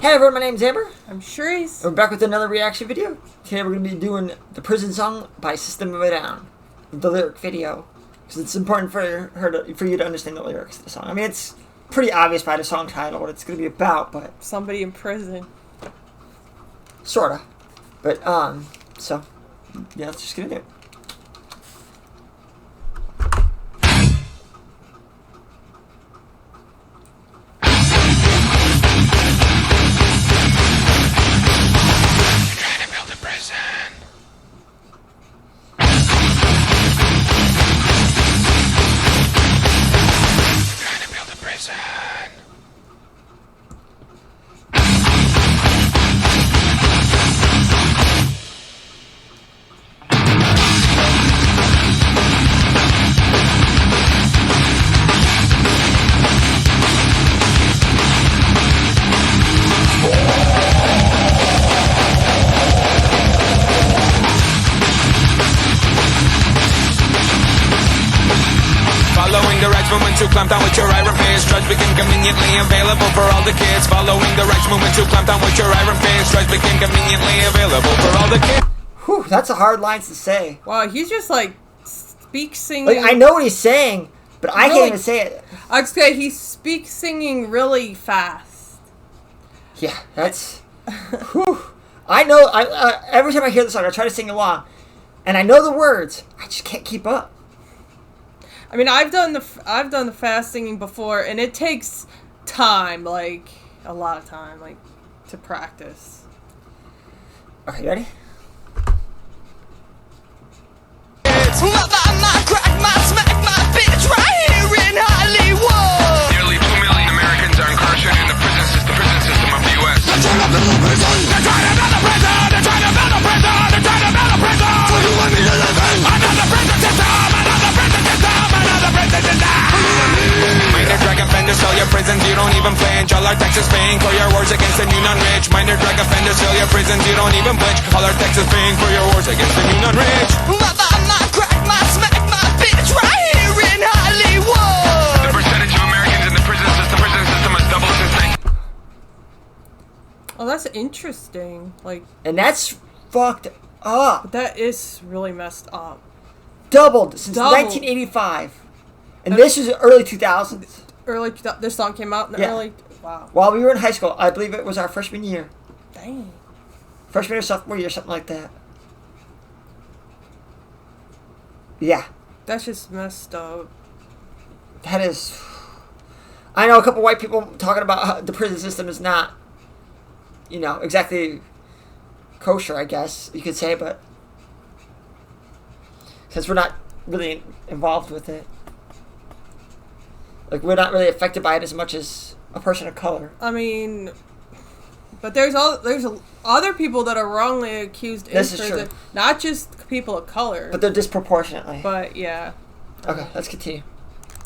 Hey everyone, my name's Amber. I'm Charisse. We're back with another reaction video. Today we're going to be doing the Prison Song by System of a Down. The lyric video. Because it's important for you to understand the lyrics of the song. I mean, it's pretty obvious by the song title what it's going to be about, but... Somebody in prison. Sorta. But, so, yeah, let's just get into it. Following the rights movement to clamp down with your iron fist, drugs became conveniently available for all the kids. Following the rights movement to clamp down with your iron fist, drugs became conveniently available for all the kids. Whew, that's a hard line to say. Wow, he's just like singing. Like, I know what he's saying, but I can't even say it. I'd say he speaks singing really fast. Yeah, that's... Whew. I know, every time I hear the song, I try to sing along, and I know the words. I just can't keep up. I mean, I've done the fast singing before, and it takes time, like a lot of time, like to practice. Okay, you ready? Nearly 2 million Americans are incarcerated in the prison system of the U.S. They're trying to build a prison. They're trying to build a prison. They're trying to build a prison. They're trying to build a prison. So you want me to live in another prison system? Another prison system. Another prison system. Minor drug offenders, sell your prisons. You don't even flinch. All our taxes paying for your wars against the new non-rich. Minor drug offenders, sell your prisons. You don't even flinch. All our taxes paying for your wars against the new non-rich. The percentage of Americans in the prison system has doubled since 19... Oh, that's interesting. Like, And that's fucked up. that is really messed up. Doubled since 1985. And this was early 2000s. This song came out in the early. Wow. While we were in high school, I believe it was our freshman year. Dang. Freshman or sophomore year, something like that. Yeah. That's just messed up. That is... I know a couple white people talking about how the prison system is not, you know, exactly kosher, I guess you could say, but since we're not really involved with it, like, we're not really affected by it as much as a person of color. I mean, but there's other people that are wrongly accused in This is prison, true. not just people of color. But they're disproportionately. But yeah. Okay, let's continue.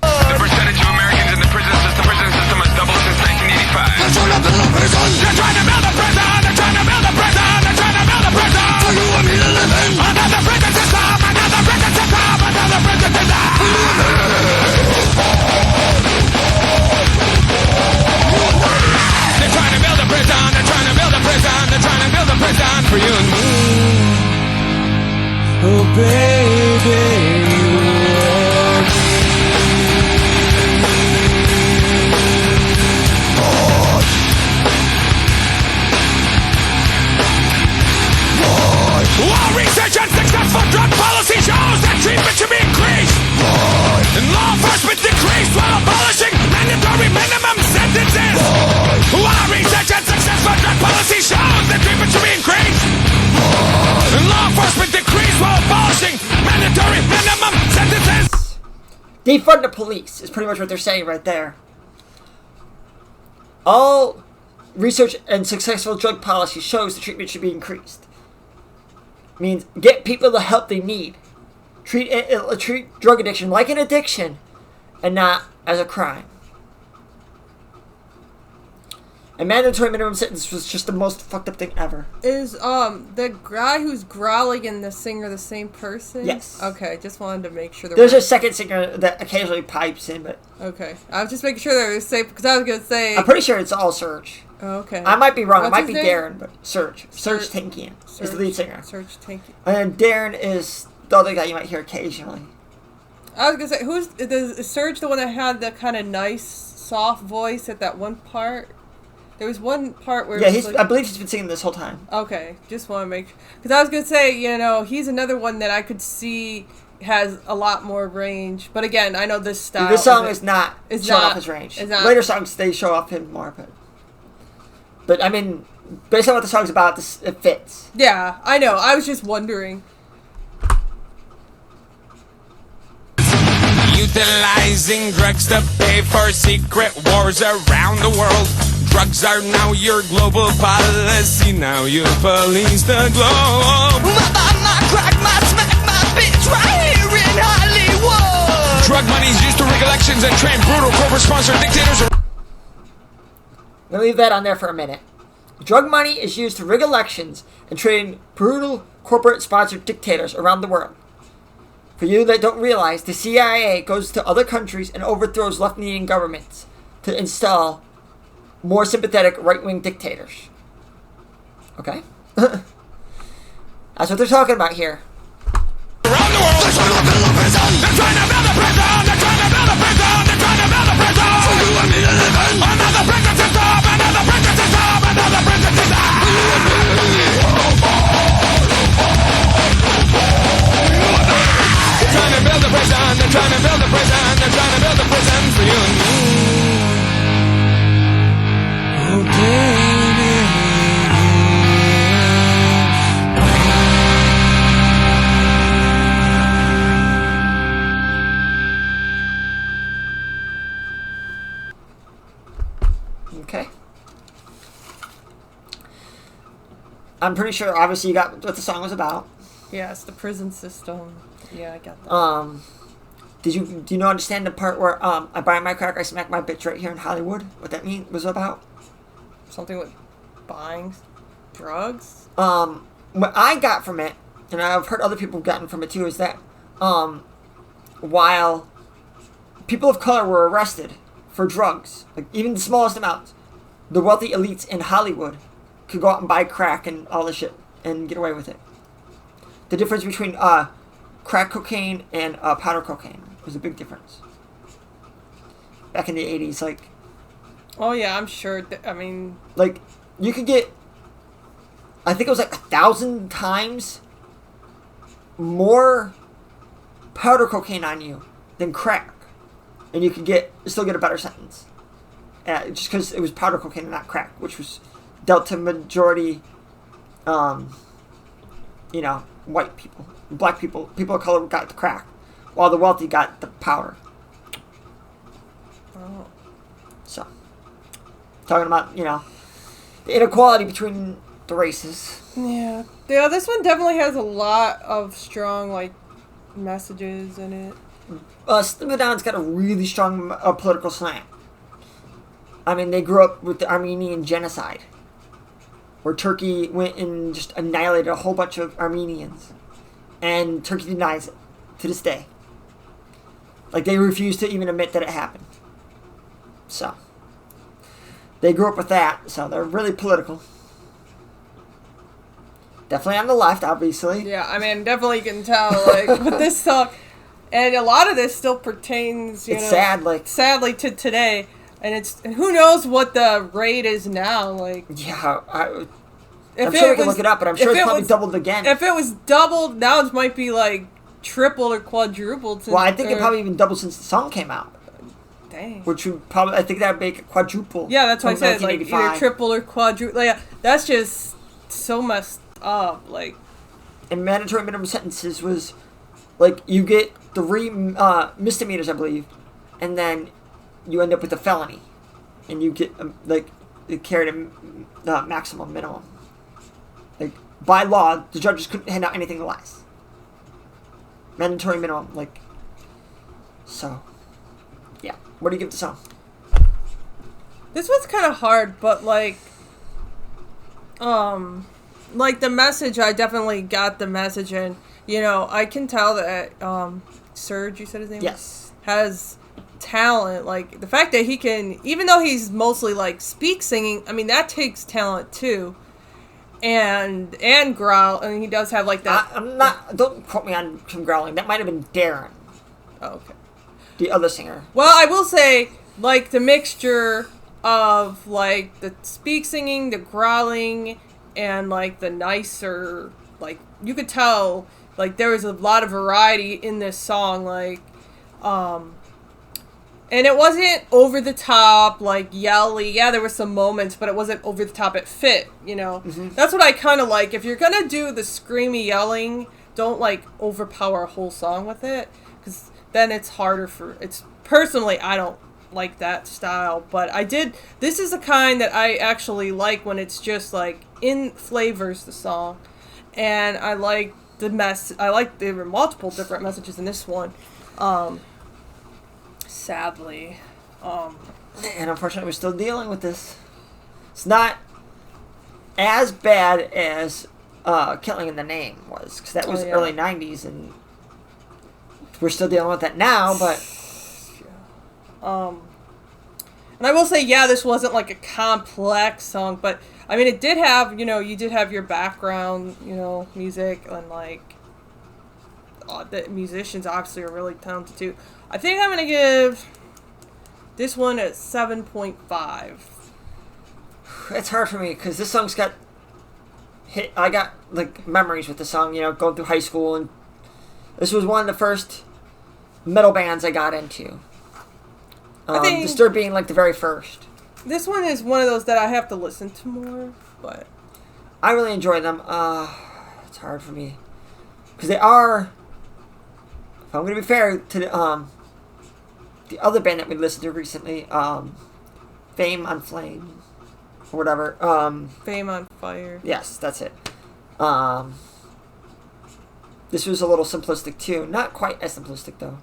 The percentage of Americans in the prison system has doubled since 1985. They're trying to build a prison. They're trying to build a prison. They're trying to build a prison. They're trying to build a prison. So you want me to live in another prison system. Another prison system. Another prison system. They're trying to build a prison. They're trying to build a prison. They're trying to build a prison for you and me. Oh baby. While research and successful drug policy shows that treatment should be increased, and law enforcement decreased while abolishing mandatory minimum sentences. While research and successful drug policy shows that treatment should be increased, and law enforcement decreased while abolishing mandatory minimum sentences. Defund the police is pretty much what they're saying right there. All research and successful drug policy shows the treatment should be increased. Means get people the help they need. Treat drug addiction like an addiction and not as a crime. A mandatory minimum sentence was just the most fucked up thing ever. Is the guy who's growling and the singer the same person? Yes. Okay, just wanted to make sure. There's a second singer that occasionally pipes in, but okay, I was just making sure they were the same because I was gonna say. I'm pretty sure it's all Surge. Okay. I might be wrong. What's it might his be name? Darren, but Serge Tankian is the lead singer. Serge Tankian. And Darren is the other guy you might hear occasionally. I was gonna say, is Serge the one that had the kind of nice, soft voice at that one part? There was one part where I believe he's been singing this whole time. Okay, just want to make sure. Because I was going to say, he's another one that I could see has a lot more range. But again, I know this style. This song is not showing off his range. Later songs, they show off him more. But I mean, based on what the song's about, it fits. Yeah, I know. I was just wondering. Utilizing drugs to pay for secret wars around the world. Drugs are now your global policy. Now you police the globe. My crack, my smack, my bitch right here in Hollywood. Drug money is used to rig elections and train brutal corporate-sponsored dictators. I'm going to leave that on there for a minute. Drug money is used to rig elections and train brutal corporate-sponsored dictators around the world. For you that don't realize, the CIA goes to other countries and overthrows left-leaning governments to install more sympathetic right-wing dictators. Okay? That's what they're talking about here. Around the world, they're trying to build a prison. They're trying to build a prison. They're trying to build a prison. They're trying to build a prison. For you and me to live in. Another prison system. Another prison system. Another prison system. They're trying to build a prison. They're trying to build a prison. They're trying to build a prison for you and me. Oh, baby. Okay. I'm pretty sure, obviously, you got what the song was about. Yeah, it's the prison system. Yeah, I got that. Do you know understand the part where I buy my crack, I smack my bitch right here in Hollywood? What that was about? Something with buying drugs? What I got from it, and I've heard other people have gotten from it too, is that while people of color were arrested for drugs, like even the smallest amounts, the wealthy elites in Hollywood could go out and buy crack and all this shit and get away with it. The difference between crack cocaine and powder cocaine was a big difference. Back in the 80s, like... Oh, yeah, I'm sure. Like, you could get... I think it was like 1,000 times more powder cocaine on you than crack. And you could still get a better sentence. Just because it was powder cocaine and not crack, which was dealt to majority, white people. Black people, people of color got the crack, while the wealthy got the powder. Oh. So, talking about, the inequality between the races. Yeah. Yeah, this one definitely has a lot of strong, messages in it. Slim Down's got a really strong political slant. I mean, they grew up with the Armenian genocide, where Turkey went and just annihilated a whole bunch of Armenians. And Turkey denies it to this day. Like, they refuse to even admit that it happened. So, they grew up with that, so they're really political. Definitely on the left, obviously. Yeah, I mean, definitely you can tell, with this song, and a lot of this still pertains, it's sad, sadly to today, and who knows what the rate is now, Yeah, I'm sure we can look it up, but I'm sure it's probably doubled again. If it was doubled, now it might be tripled or quadrupled. Well, I think it probably even doubled since the song came out. Dang. Which would probably, I think that would make it quadruple. Yeah, that's what I said. Either triple or quadruple. Yeah, that's just so messed up. And mandatory minimum sentences was, you get 3 misdemeanors, I believe, and then you end up with a felony, and you get it carried a maximum minimum. By law, the judges couldn't hand out anything less. Mandatory minimum, so, yeah. What do you give the song? This one's kind of hard, but the message, I definitely got the message, and I can tell that Serge, you said his name? Yes. Has talent. Like, the fact that he can, even though he's mostly, like, speak singing, I mean, that takes talent, too. And growl, and he does have, like, that... I'm not... Don't quote me on him growling. That might have been Darren. Oh, okay. The other singer. Well, I will say, like, the mixture of, like, the speak singing, the growling, and, like, the nicer, like, you could tell, like, there was a lot of variety in this song, like, and it wasn't over the top, like, yelly. Yeah, there were some moments, but it wasn't over the top. It fit, you know? Mm-hmm. That's what I kind of like. If you're gonna do the screamy yelling, don't, like, overpower a whole song with it, because then it's harder for... It's personally, I don't like that style, but I did... This is the kind that I actually like when it's just, like, in flavors, the song. And I like the there were multiple different messages in this one. Sadly. And unfortunately, we're still dealing with this. It's not as bad as Killing in the Name was, because that was early 90s, and we're still dealing with that now, but... And I will say, yeah, this wasn't, like, a complex song, but, I mean, it did have, you know, you did have your background, you know, music, and, like, the musicians obviously are really talented, too. I think I'm going to give this one a 7.5. It's hard for me, because this song's got... I got, like, memories with the song, you know, going through high school, and this was one of the first metal bands I got into. I think Disturbed being, like, the very first. This one is one of those that I have to listen to more, but... I really enjoy them. It's hard for me. Because they are... If I'm going to be fair to the other band that we listened to recently, Fame on Flame, or whatever. Fame on Fire. Yes, that's it. This was a little simplistic, too. Not quite as simplistic, though.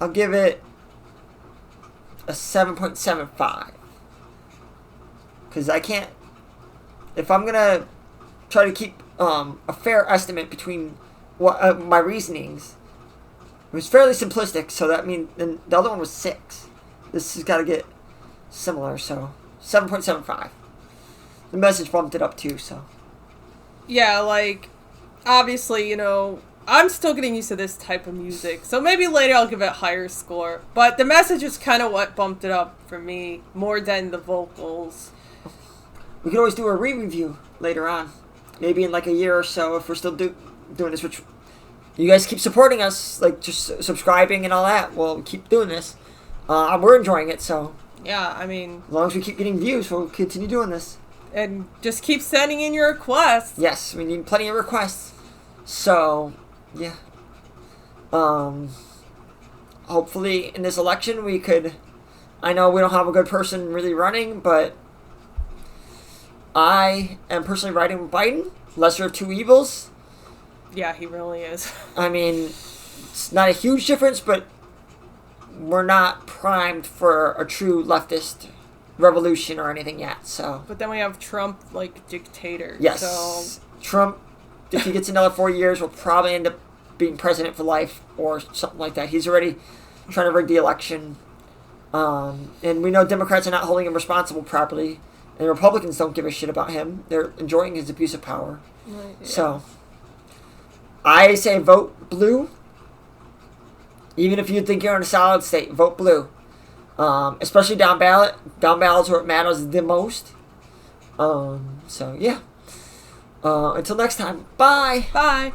I'll give it a 7.75. Because I can't... If I'm going to try to keep a fair estimate between what my reasonings, it was fairly simplistic, so that means... And the other one was 6. This has got to get similar, so 7.75. The message bumped it up, too, so... Yeah, like, obviously, you know... I'm still getting used to this type of music, so maybe later I'll give it a higher score. But the message is kind of what bumped it up for me, more than the vocals. We could always do a re-review later on. Maybe in like a year or so, if we're still doing this, which you guys keep supporting us, like just subscribing and all that. We'll keep doing this. We're enjoying it, so... Yeah, I mean... As long as we keep getting views, we'll continue doing this. And just keep sending in your requests. Yes, we need plenty of requests. So... Yeah. Hopefully in this election we could... I know we don't have a good person really running, but I am personally riding with Biden. Lesser of two evils. Yeah, he really is. I mean, it's not a huge difference, but we're not primed for a true leftist revolution or anything yet, so... But then we have Trump, like, dictator. Yes. So... Trump, if he gets another 4 years, will probably end up being president for life or something like that. He's already trying to rig the election. And we know Democrats are not holding him responsible properly. And Republicans don't give a shit about him. They're enjoying his abuse of power. Right, yeah. So, I say vote blue. Even if you think you're in a solid state, vote blue. Especially down ballot. Down ballots where it matters the most. So, yeah. Until next time, bye. Bye.